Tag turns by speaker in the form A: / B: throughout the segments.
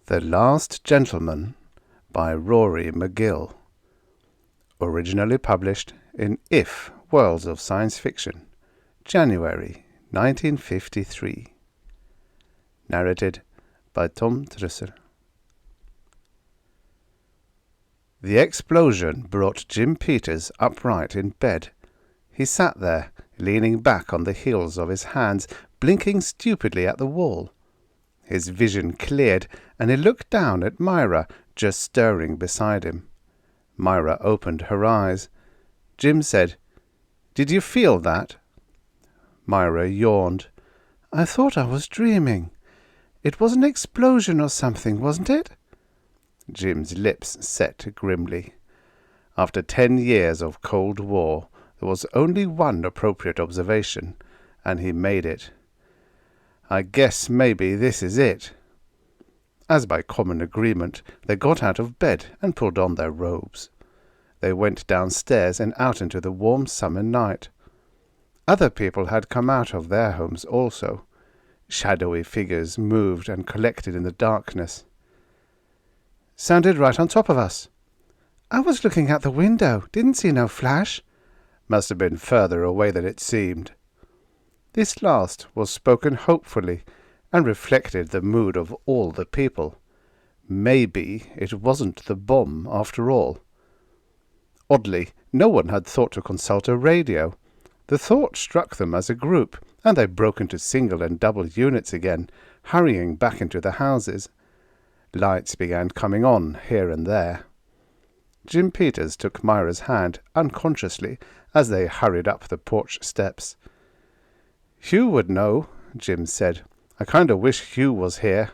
A: The Last Gentleman by Rory Magill. Originally published in If Worlds of Science Fiction, January 1953. Narrated by Tom Trussel. The explosion brought Jim Peters upright in bed. He sat there, leaning back on the heels of his hands, blinking stupidly at the wall. His vision cleared, and he looked down at Myra, just stirring beside him. Myra opened her eyes. Jim said, "Did you feel that?" Myra yawned. "I thought I was dreaming. It was an explosion or something, wasn't it?" Jim's lips set grimly. After 10 years of Cold War, there was only one appropriate observation, and he made it. "I guess maybe this is it." As by common agreement, they got out of bed and pulled on their robes. They went downstairs and out into the warm summer night. Other people had come out of their homes also. Shadowy figures moved and collected in the darkness. "Sounded right on top of us." "I was looking out the window, didn't see no flash." "Must have been further away than it seemed." This last was spoken hopefully, and reflected the mood of all the people. Maybe it wasn't the bomb after all. Oddly, no one had thought to consult a radio. The thought struck them as a group, and they broke into single and double units again, hurrying back into the houses. Lights began coming on here and there. Jim Peters took Myra's hand unconsciously as they hurried up the porch steps. "Hugh would know," Jim said. "I kind of wish Hugh was here."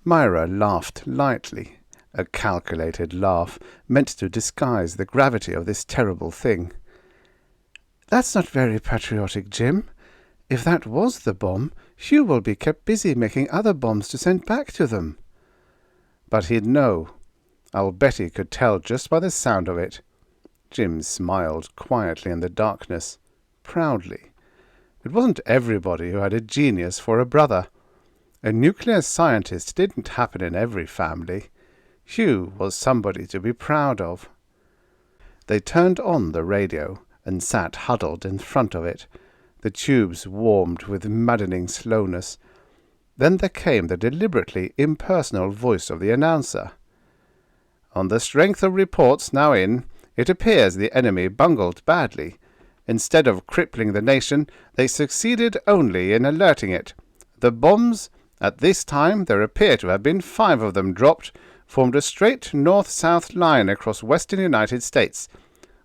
A: Myra laughed lightly, a calculated laugh meant to disguise the gravity of this terrible thing. "That's not very patriotic, Jim. If that was the bomb, Hugh will be kept busy making other bombs to send back to them." "But he'd know. I'll bet he could tell just by the sound of it." Jim smiled quietly in the darkness, proudly. It wasn't everybody who had a genius for a brother. A nuclear scientist didn't happen in every family. Hugh was somebody to be proud of. They turned on the radio and sat huddled in front of it. The tubes warmed with maddening slowness. Then there came the deliberately impersonal voice of the announcer. "On the strength of reports now in, it appears the enemy bungled badly. Instead of crippling the nation, they succeeded only in alerting it. The bombs, at this time there appear to have been 5 of them dropped, formed a straight north-south line across western United States.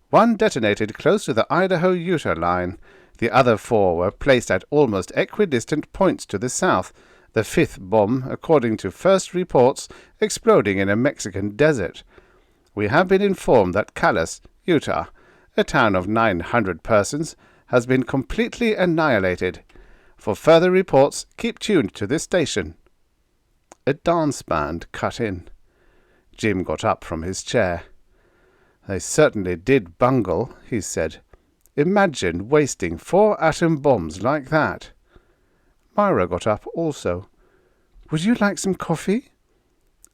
A: 1 detonated close to the Idaho-Utah line. The other 4 were placed at almost equidistant points to the south, the 5th bomb, according to first reports, exploding in a Mexican desert. We have been informed that Calais, Utah, a town of 900 persons, has been completely annihilated. For further reports, keep tuned to this station." A dance band cut in. Jim got up from his chair. "They certainly did bungle," he said. "Imagine wasting 4 atom bombs like that." Myra got up also. "Would you like some coffee?"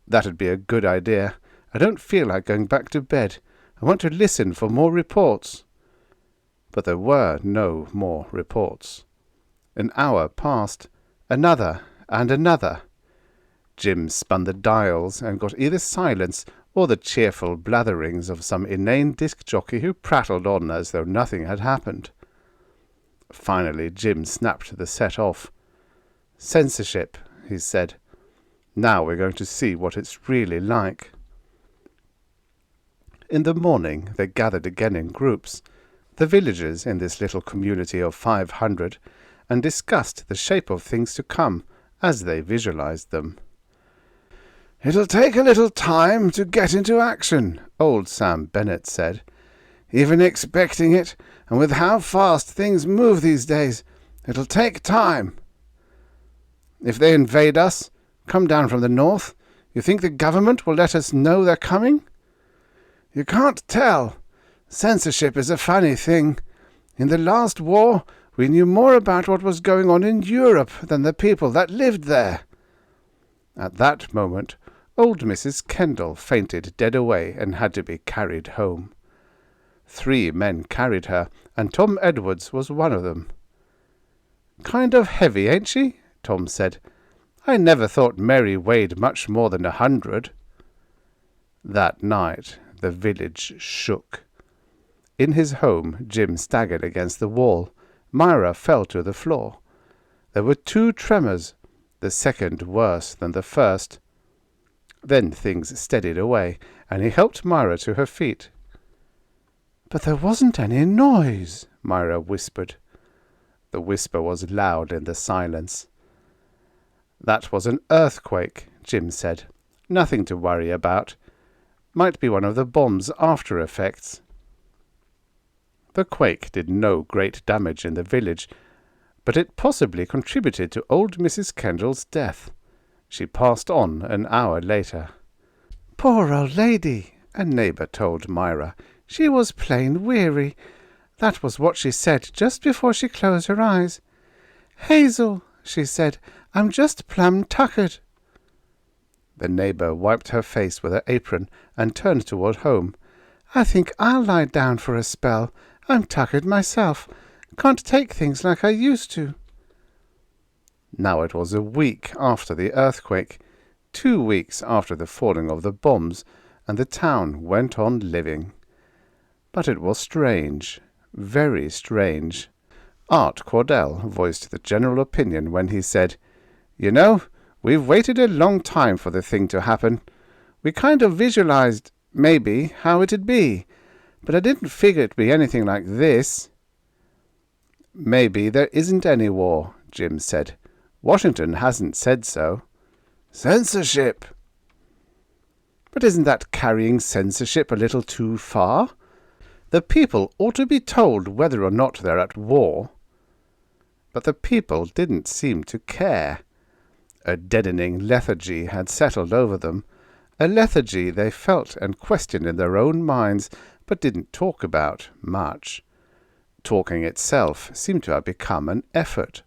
A: "That'd be a good idea. I don't feel like going back to bed. I want to listen for more reports." But there were no more reports. An hour passed, another and another. Jim spun the dials and got either silence or the cheerful blatherings of some inane disc jockey who prattled on as though nothing had happened. Finally Jim snapped the set off. "Censorship," he said. "Now we're going to see what it's really like." In the morning they gathered again in groups, the villagers in this little community of 500, and discussed the shape of things to come as they visualized them. "It'll take a little time to get into action," old Sam Bennett said. "Even expecting it, and with how fast things move these days, it'll take time. If they invade us, come down from the north, you think the government will let us know they're coming? You can't tell. Censorship is a funny thing. In the last war, we knew more about what was going on in Europe than the people that lived there. At that moment, old Mrs. Kendall fainted dead away and had to be carried home. 3 men carried her, and Tom Edwards was one of them. "Kind of heavy, ain't she?" Tom said. "I never thought Mary weighed much more than 100. That night the village shook. In his home, Jim staggered against the wall. Myra fell to the floor. There were 2 tremors, the second worse than the first. Then things steadied away, and he helped Myra to her feet. "But there wasn't any noise," Myra whispered. The whisper was loud in the silence. "That was an earthquake," Jim said. "Nothing to worry about. Might be one of the bomb's after effects." The quake did no great damage in the village, but it possibly contributed to old Mrs. Kendall's death. She passed on an hour later. "Poor old lady," a neighbour told Myra. "She was plain weary. That was what she said just before she closed her eyes. 'Hazel,' she said, 'I'm just plumb tuckered.'" The neighbour wiped her face with her apron and turned toward home. "I think I'll lie down for a spell. I'm tuckered myself. Can't take things like I used to." Now it was a week after the earthquake, 2 weeks after the falling of the bombs, and the town went on living. But it was strange, very strange. Art Cordell voiced the general opinion when he said, "You know, we've waited a long time for the thing to happen. We kind of visualized, maybe, how it'd be, but I didn't figure it'd be anything like this." "Maybe there isn't any war," Jim said. "Washington hasn't said so." "Censorship!" "But isn't that carrying censorship a little too far? The people ought to be told whether or not they're at war." But the people didn't seem to care. A deadening lethargy had settled over them, a lethargy they felt and questioned in their own minds, but didn't talk about much. Talking itself seemed to have become an effort.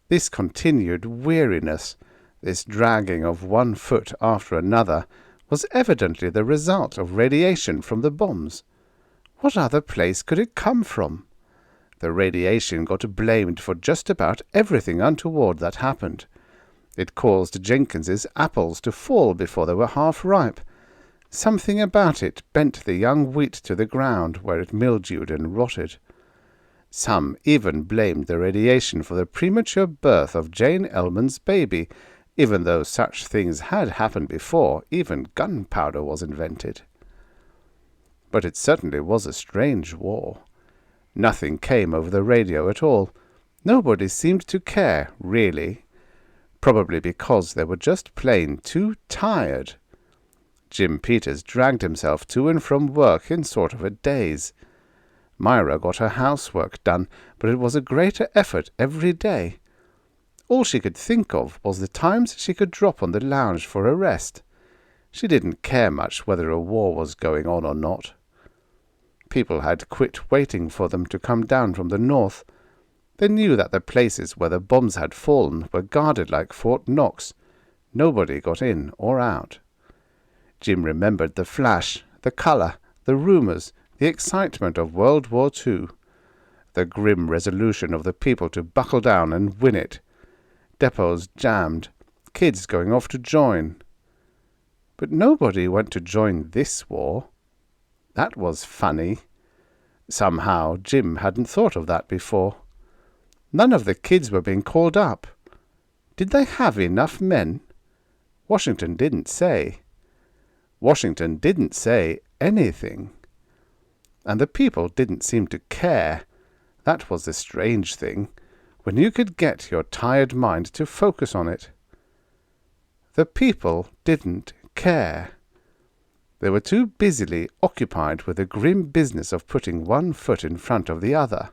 A: This continued weariness, this dragging of one foot after another, was evidently the result of radiation from the bombs. What other place could it come from? The radiation got blamed for just about everything untoward that happened. It caused Jenkins's apples to fall before they were half ripe. Something about it bent the young wheat to the ground, where it mildewed and rotted. Some even blamed the radiation for the premature birth of Jane Elman's baby, even though such things had happened before even gunpowder was invented. But it certainly was a strange war. Nothing came over the radio at all. Nobody seemed to care, really. Probably because they were just plain too tired. Jim Peters dragged himself to and from work in sort of a daze. Myra got her housework done, but it was a greater effort every day. All she could think of was the times she could drop on the lounge for a rest. She didn't care much whether a war was going on or not. People had quit waiting for them to come down from the north. They knew that the places where the bombs had fallen were guarded like Fort Knox. Nobody got in or out. Jim remembered the flash, the colour, the rumours, the excitement of World War II, the grim resolution of the people to buckle down and win it. Depots jammed, kids going off to join. But nobody went to join this war. That was funny. Somehow Jim hadn't thought of that before. None of the kids were being called up. Did they have enough men? Washington didn't say. Washington didn't say anything. And the people didn't seem to care. That was the strange thing, when you could get your tired mind to focus on it. The people didn't care. They were too busily occupied with the grim business of putting one foot in front of the other.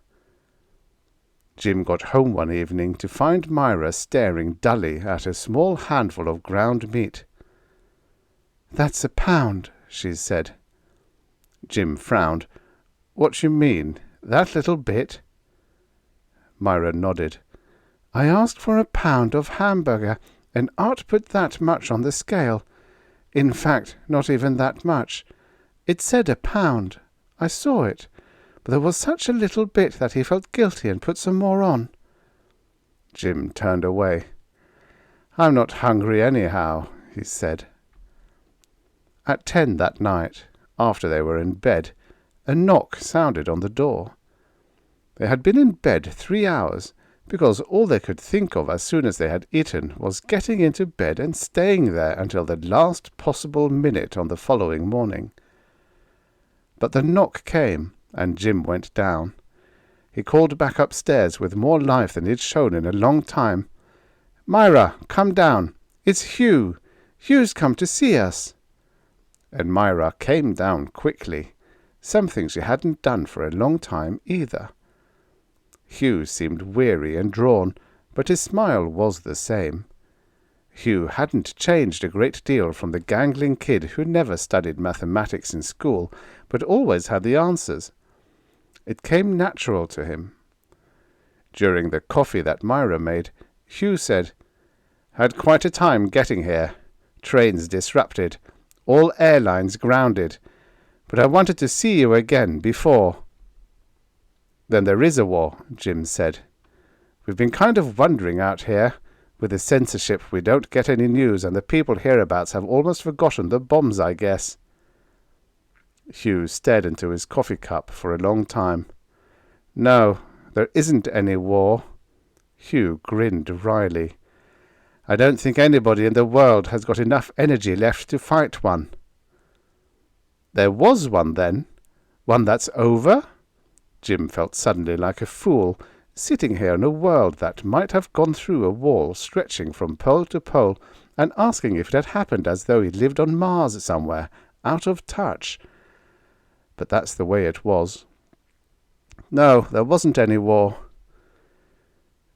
A: Jim got home one evening to find Myra staring dully at a small handful of ground meat. "That's a pound," she said. Jim frowned. "What you mean? That little bit?" Myra nodded. "I asked for a pound of hamburger, and art put that much on the scale. In fact, not even that much. It said £1. I saw it, but there was such a little bit that he felt guilty and put some more on." Jim turned away. "I'm not hungry anyhow," he said. At 10 that night, after they were in bed, a knock sounded on the door. They had been in bed 3 hours, because all they could think of as soon as they had eaten was getting into bed and staying there until the last possible minute on the following morning. But the knock came, and Jim went down. He called back upstairs with more life than he'd shown in a long time. "Myra, come down. It's Hugh. Hugh's come to see us." And Myra came down quickly, something she hadn't done for a long time either. Hugh seemed weary and drawn, but his smile was the same. Hugh hadn't changed a great deal from the gangling kid who never studied mathematics in school, but always had the answers. It came natural to him. During the coffee that Myra made, Hugh said, "Had quite a time getting here. Trains disrupted. All airlines grounded. But I wanted to see you again before." "Then there is a war," Jim said. "We've been kind of wondering out here. With the censorship, we don't get any news, and the people hereabouts have almost forgotten the bombs, I guess." Hugh stared into his coffee cup for a long time. "No, there isn't any war." Hugh grinned wryly. "I don't think anybody in the world has got enough energy left to fight one." "There was one, then? One that's over?" Jim felt suddenly like a fool, sitting here in a world that might have gone through a wall stretching from pole to pole, and asking if it had happened as though he lived on Mars somewhere, out of touch. But that's the way it was. "No, there wasn't any war."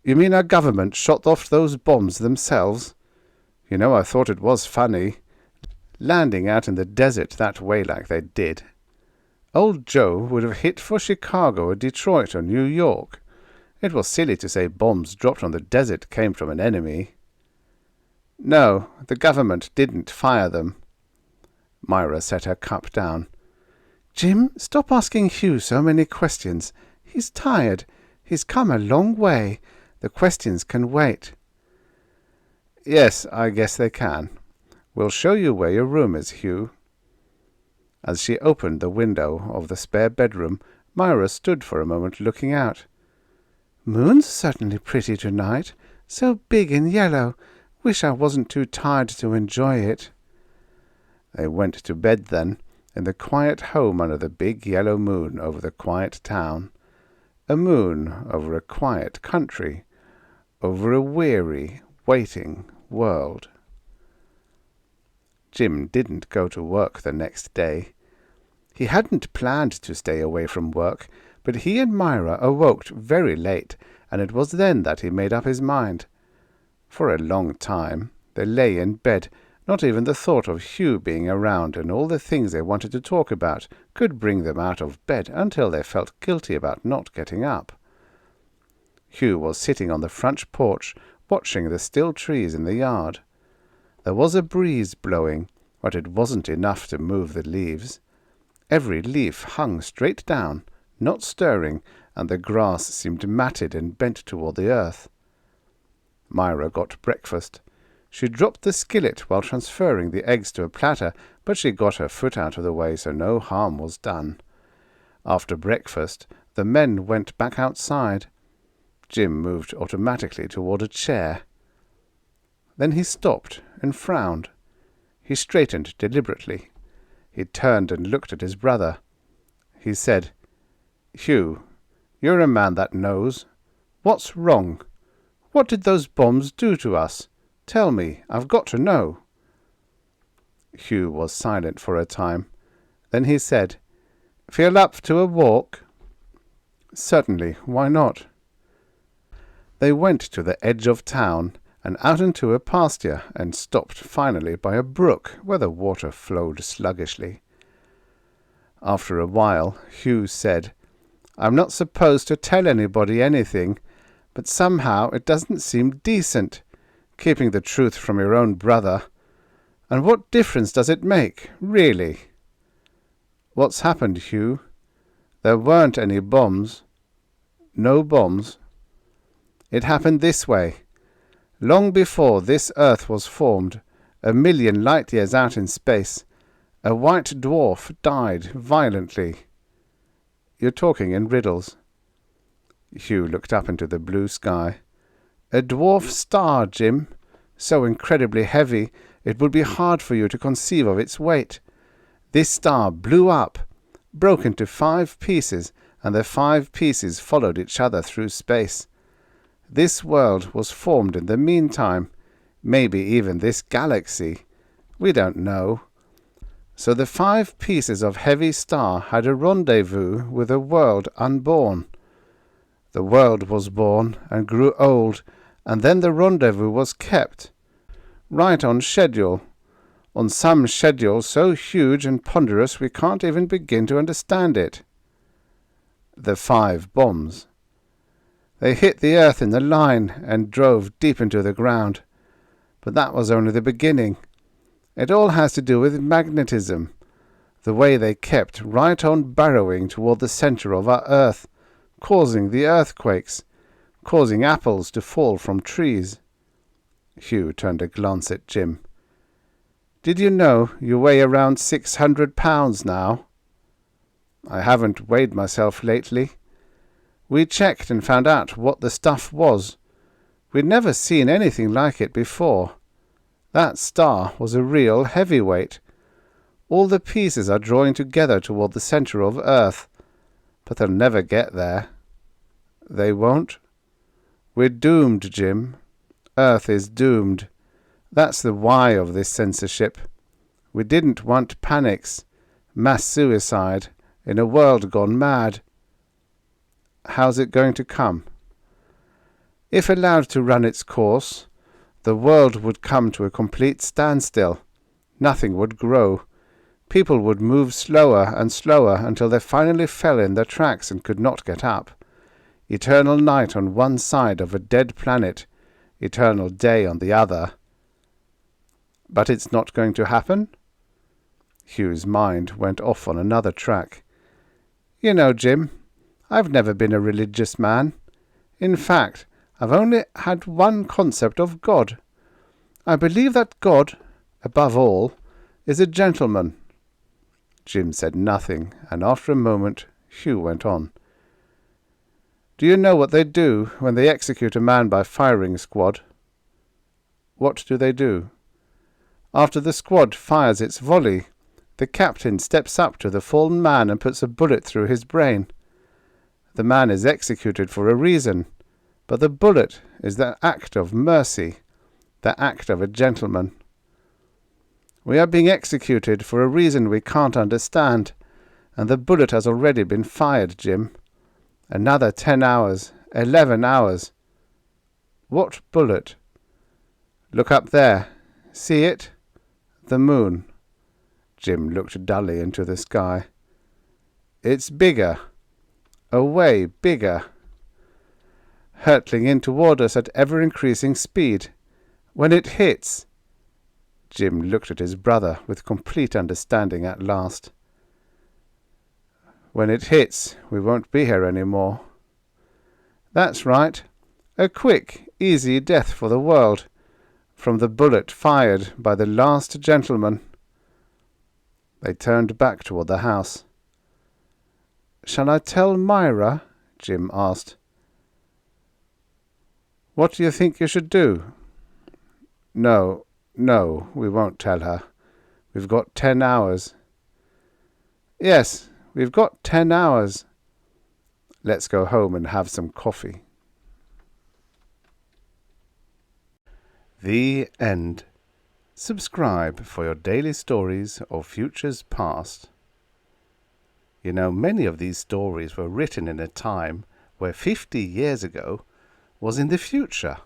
A: "You mean our government shot off those bombs themselves? You know, I thought it was funny, landing out in the desert that way like they did. Old Joe would have hit for Chicago or Detroit or New York. It was silly to say bombs dropped on the desert came from an enemy." "No, the government didn't fire them." Myra set her cup down. "Jim, stop asking Hugh so many questions. He's tired. He's come a long way. The questions can wait." "Yes, I guess they can. We'll show you where your room is, Hugh." As she opened the window of the spare bedroom, Myra stood for a moment looking out. "Moon's certainly pretty tonight. So big and yellow. Wish I wasn't too tired to enjoy it." They went to bed then, in the quiet home under the big yellow moon over the quiet town. A moon over a quiet country, over a weary, waiting world. Jim didn't go to work the next day. He hadn't planned to stay away from work, but he and Myra awoke very late, and it was then that he made up his mind. For a long time they lay in bed. Not even the thought of Hugh being around and all the things they wanted to talk about could bring them out of bed until they felt guilty about not getting up. Hugh was sitting on the front porch, watching the still trees in the yard. There was a breeze blowing, but it wasn't enough to move the leaves. Every leaf hung straight down, not stirring, and the grass seemed matted and bent toward the earth. Myra got breakfast. She dropped the skillet while transferring the eggs to a platter, but she got her foot out of the way so no harm was done. After breakfast, the men went back outside. Jim moved automatically toward a chair. Then he stopped and frowned. He straightened deliberately. He turned and looked at his brother. He said, "Hugh, you're a man that knows. What's wrong? What did those bombs do to us? Tell me, I've got to know." Hugh was silent for a time. Then he said, "Feel up to a walk?" "Certainly, why not?" They went to the edge of town and out into a pasture and stopped finally by a brook where the water flowed sluggishly. After a while, Hugh said, "I'm not supposed to tell anybody anything, but somehow it doesn't seem decent. keeping the truth from your own brother. And what difference does it make, really? What's happened, Hugh? There weren't any bombs. No bombs. It happened this way. Long before this Earth was formed, 1,000,000 light years out in space, a white dwarf died violently. You're talking in riddles. Hugh looked up into the blue sky. A dwarf star, Jim, so incredibly heavy it would be hard for you to conceive of its weight. This star blew up, broke into 5 pieces, and the 5 pieces followed each other through space. This world was formed in the meantime, maybe even this galaxy. We don't know. So the 5 pieces of heavy star had a rendezvous with a world unborn. The world was born and grew old, and then the rendezvous was kept, right on schedule, on some schedule so huge and ponderous we can't even begin to understand it. The 5 bombs. They hit the earth in the line and drove deep into the ground. But that was only the beginning. It all has to do with magnetism, the way they kept right on burrowing toward the center of our earth, causing the earthquakes, causing apples to fall from trees. Hugh turned a glance at Jim. Did you know you weigh around 600 pounds now? I haven't weighed myself lately. We checked and found out what the stuff was. We'd never seen anything like it before. That star was a real heavyweight. All the pieces are drawing together toward the center of Earth, but they'll never get there. They won't? We're doomed, Jim. Earth is doomed. That's the why of this censorship. We didn't want panics, mass suicide, in a world gone mad. How's it going to come? If allowed to run its course, the world would come to a complete standstill. Nothing would grow. People would move slower and slower until they finally fell in their tracks and could not get up. Eternal night on one side of a dead planet, eternal day on the other. But it's not going to happen? Hugh's mind went off on another track. You know, Jim, I've never been a religious man. In fact, I've only had one concept of God. I believe that God, above all, is a gentleman. Jim said nothing, and after a moment Hugh went on. Do you know what they do when they execute a man by firing squad? What do they do? After the squad fires its volley, the captain steps up to the fallen man and puts a bullet through his brain. The man is executed for a reason, but the bullet is the act of mercy, the act of a gentleman. We are being executed for a reason we can't understand, and the bullet has already been fired, Jim. Another 10 hours, 11 hours. What bullet? Look up there. See it? The moon. Jim looked dully into the sky. It's bigger. Way bigger. Hurtling in toward us at ever-increasing speed. When it hits... Jim looked at his brother with complete understanding at last. When it hits, we won't be here any more. That's right. A quick, easy death for the world, from the bullet fired by the last gentleman. They turned back toward the house. Shall I tell Myra? Jim asked. What do you think you should do? No, we won't tell her. We've got 10 hours. Yes, we've got 10 hours. Let's go home and have some coffee. The end. Subscribe for your daily stories of futures past. You know, many of these stories were written in a time where 50 years ago was in the future.